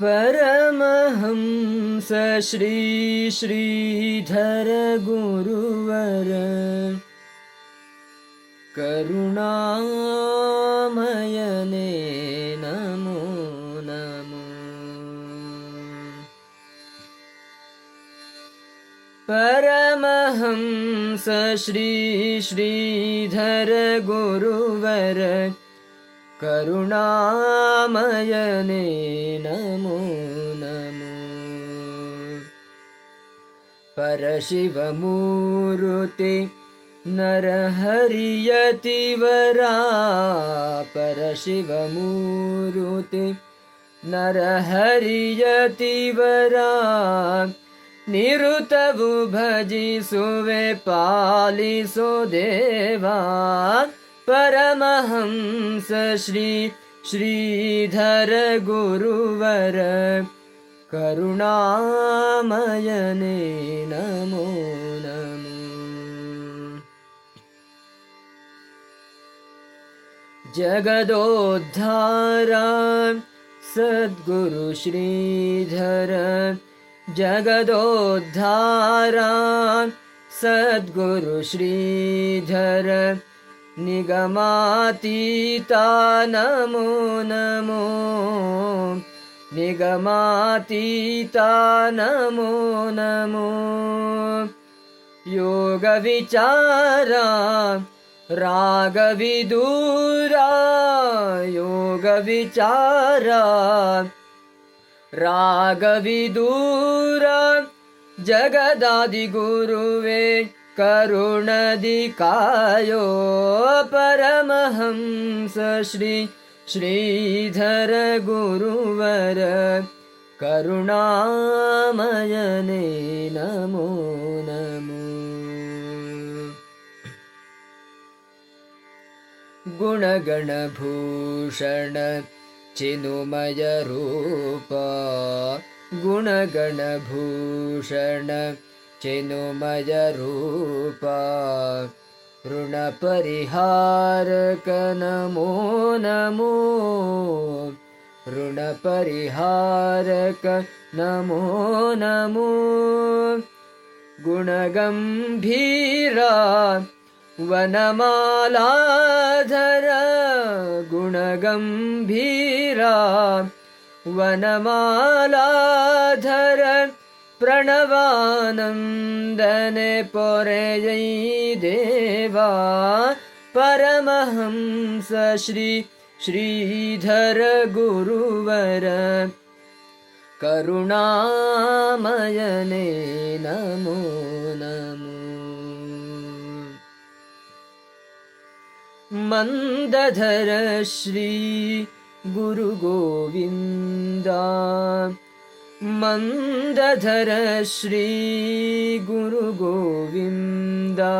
परमहंस श्री श्रीधर गुरुवर करुणामयने नमो नमो। परमहंस श्री श्रीधर गुरुवर करुणामयने नमो नमो। परशिवमूर्ते नरहरियतिवरा परशिवमूर्ते नरहरियतिवरा निरुतवु भजिसुवे पालिसो देवा परमहंस श्री श्रीधर गुरुवर करुणामयने नमो नमो। जगदोद्धारा सद्गुरु श्रीधर जगदोद्धारा सद्गुरु श्रीधर निगमातीता नमो नमो निगमातीता नमो नमो। योगविचारा रागविदूरा योगविचारा रागविदूरा जगदादिगुरुवे करुणदिकायो परमहंस श्री श्रीधर गुरुवर करुणामयने नमो नमो। गुणगणभूषण चिनुमय रूप गुणगणभूषण चिनुमय रूप ऋणपरिहारक नमो नमो ऋणपरिहारक नमो नमो। गुणगम्भीरा वनमालाधर गुणगम्भीरा वनमालाधर प्रणवानन्दने पोरेयै देवा परमहंस श्री श्रीधर गुरुवर करुणामयने नमो नमो। मंदधर श्री गुरु गोविंदा मंदधर श्री गुरु गोविंदा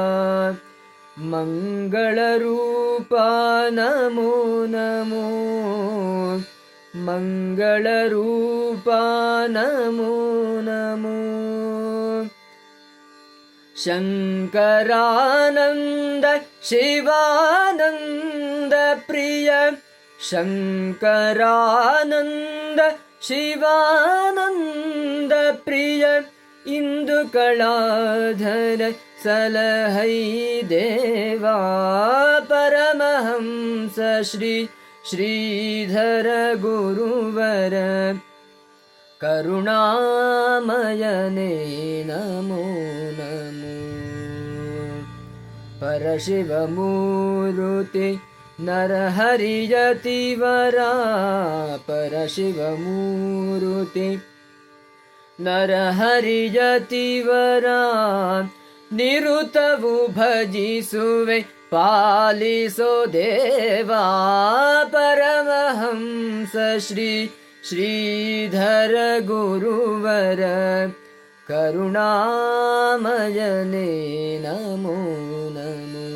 मंगलरूपा नमो नमो मंगलरूपा नमो नमो। शंकरानंद शिवानंद प्रिय शंकरानंद शिवानंद प्रिय इंदुकलाधर सलहै देवा परमहंस श्री श्रीधर गुरुवर करुणामयने नमो नमो। परशिवमूर्ते नरहरियतिवरा परशिवमूर्ते नरहरियतिवरा निरुतवु भजिसुवे पालिसो देवा परमहंस श्री श्रीधर गुरुवर करुणामयने नमो नमो।